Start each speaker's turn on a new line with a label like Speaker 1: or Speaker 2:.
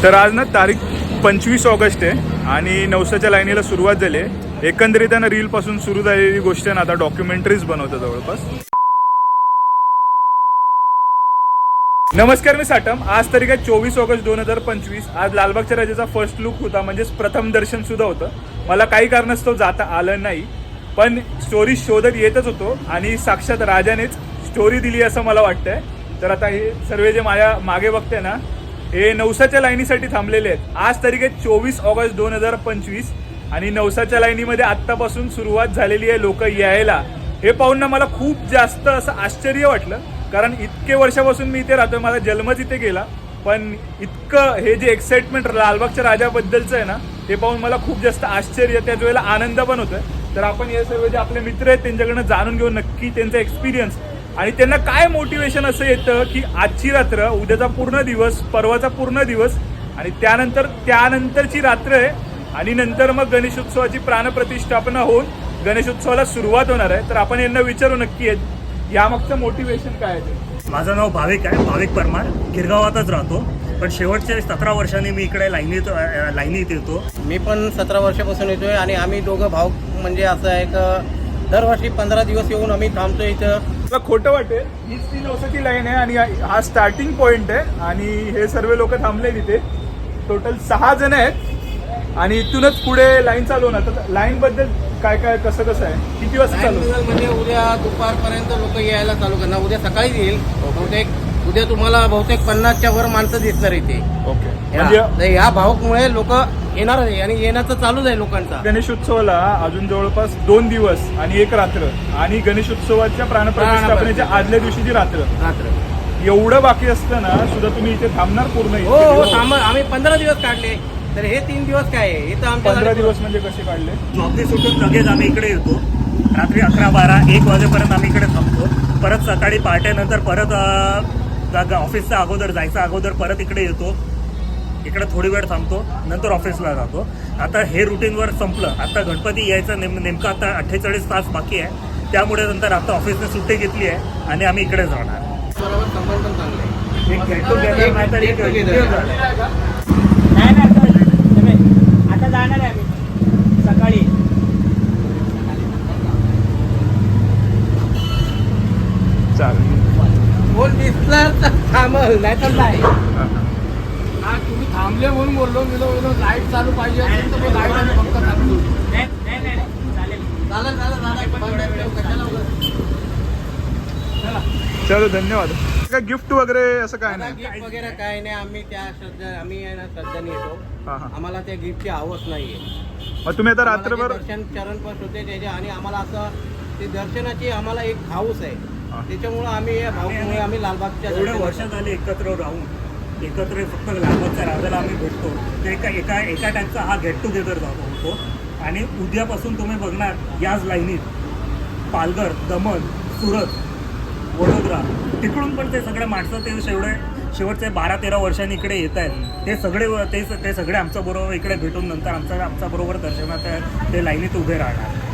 Speaker 1: तर आज ना तारीख 25 ऑगस्ट आहे आणि नवसाच्या लाईनीला सुरुवात झाली आहे. एकंदरीत ना रीलपासून सुरू झालेली गोष्ट ना आता डॉक्युमेंटरीज बनवतात जवळपास. नमस्कार, मी साटम. आज तारीख आहे 24 ऑगस्ट 2025. आज लालबागच्या राजाचा फर्स्ट लुक होता, म्हणजेच प्रथम दर्शन सुद्धा होतं. मला काही कारणास्तव जाता आलं नाही, पण स्टोरी शोधत येतच होतो आणि साक्षात राजानेच स्टोरी दिली असं मला वाटतंय. तर आता हे सर्व जे माझ्या मागे बघते ना, हे नवसाच्या लाईनीसाठी थांबलेले आहेत. आज तारीख आहे 24 ऑगस्ट 2025 आणि नवसाच्या लाईनीमध्ये आत्तापासून सुरुवात झालेली आहे लोक यायला. हे पाहून ना मला खूप जास्त असं आश्चर्य वाटलं, कारण इतके वर्षापासून मी इथे राहतोय, माझा जन्मच इथे गेला, पण इतकं हे जे एक्साइटमेंट लालबागच्या राजाबद्दलचं आहे ना, हे पाहून मला खूप जास्त आश्चर्य, त्याच वेळेला आनंद पण होतोय. तर आपण हे सर्व जे आपले मित्र आहेत त्यांच्याकडनं जाणून घेऊ नक्की त्यांचा एक्सपिरियन्स आणि त्यांना काय मोटिवेशन असं येतं की आजची रात्र, उद्याचा पूर्ण दिवस, परवाचा पूर्ण दिवस आणि त्यानंतरची रात्र आहे आणि नंतर मग गणेशोत्सवाची प्राणप्रतिष्ठापना होऊन गणेशोत्सवाला सुरुवात होणार आहे. तर आपण यांना विचारू नक्की आहेत यामागचं मोटिवेशन काय आहे.
Speaker 2: माझं नाव भाविक आहे, भाविक परमार. गिरगावातच राहतो, पण शेवटचे 17 वर्षांनी मी इकडे लाईनीत येतो.
Speaker 3: मी पण 17 वर्षापासून येतोय आणि आम्ही दोघं भाऊ म्हणजे असं आहे की दरवर्षी 15 दिवस येऊन आम्ही थांबतो इथं.
Speaker 1: मला खोटं वाटेल, हीच ती नवसाची लाईन आहे आणि हा स्टार्टिंग पॉइंट आहे आणि हे सर्व लोक थांबले तिथे. टोटल 6 जण आहेत आणि इथूनच पुढे लाईन चालू होणार. तर लाईन बद्दल काय कसं आहे, किती वाजता चालू?
Speaker 3: म्हणजे उद्या दुपारपर्यंत लोक यायला चालू करणार. उद्या सकाळीच येईल बहुतेक. उद्या तुम्हाला बहुतेक 50च्या वर माणसं दिसणार इथे.
Speaker 1: ओके,
Speaker 3: म्हणजे या भावकमुळे लोक येणार आहे आणि येण्याचं चालूच आहे लोकांचा.
Speaker 1: गणेशोत्सवाला अजून जवळपास 2 दिवस आणि 1 रात्र आणि गणेशोत्सवाच्या प्राणप्रतिष्ठापनेच्या आदल्या दिवशीची रात्र एवढं बाकी असताना सुद्धा तुम्ही इथे थांबणार पूर्ण?
Speaker 3: हो थांब. आम्ही 15 दिवस काढले, तर हे 3 दिवस काय आहे इथं आमच्या.
Speaker 1: 15 दिवस म्हणजे कसे काढले?
Speaker 2: जॉबने सुटून लगेच आम्ही इकडे येतो. रात्री 11, 12, 1 वाजेपर्यंत आम्ही इकडे थांबतो. परत सकाळी पहाटेनंतर परत ऑफिसच्या अगोदर जायचं अगोदर परत इकडे येतो. इकडे थोडी वेळ थांबतो, नंतर ऑफिसला जातो. आता हे रुटीनवर संपलं. आता गणपती यायचं नेमकं आता 48 तास बाकी आहे. त्यामुळे नंतर आता ऑफिसने सुट्टी घेतली आहे आणि आम्ही इकडेच राहणार.
Speaker 3: बरोबर, संबंध पण चांगले आहे.
Speaker 2: एक गेट टुगेदर नाही तर एक
Speaker 4: आता जाणार आहे आम्ही सकाळी.
Speaker 1: चालेल.
Speaker 3: कोण दिसला तर थांबल, नाही तर नाही. तुम्ही थांबले म्हणून बोललो. मी लाईट चालू पाहिजे असेल तर लाईट आणि फक्त थांबतो.
Speaker 1: चलो, धन्यवाद. काय गिफ्ट वगैरे असं काय नाही?
Speaker 3: गिफ्ट वगैरे काय नाही. आम्ही आम्ही आहे ना श्रद्धाने येतो. आम्हाला त्या गिफ्टची आवड नाहीये.
Speaker 1: मग तुम्ही आता रात्रभर
Speaker 3: दर्शन चरणपास होते त्याचे आणि आम्हाला असं ते दर्शनाची आम्हाला एक हाऊस आहे. त्याच्यामुळं आम्ही या भाऊमुळे आम्ही लालबागच्या
Speaker 2: एवढ्या वर्षात आले एकत्र राहून एकत्र फक्त लालबागच्या राजाला आम्ही भेटतो. ते एका टाईपचा हा गेट टुगेदर होतो. आणि उद्यापासून तुम्ही बघणार याच लाईनीत पालघर, दमण, सुरत, वडोदरा तिकडून पण ते सगळे माणसं ते शेवटचे 12-13 वर्षांनी इकडे येत आहेत. ते सगळे आमच्या बरोबर इकडे भेटून नंतर आमच्या बरोबर दर्शनात ते लाईनीत उभे राहणार.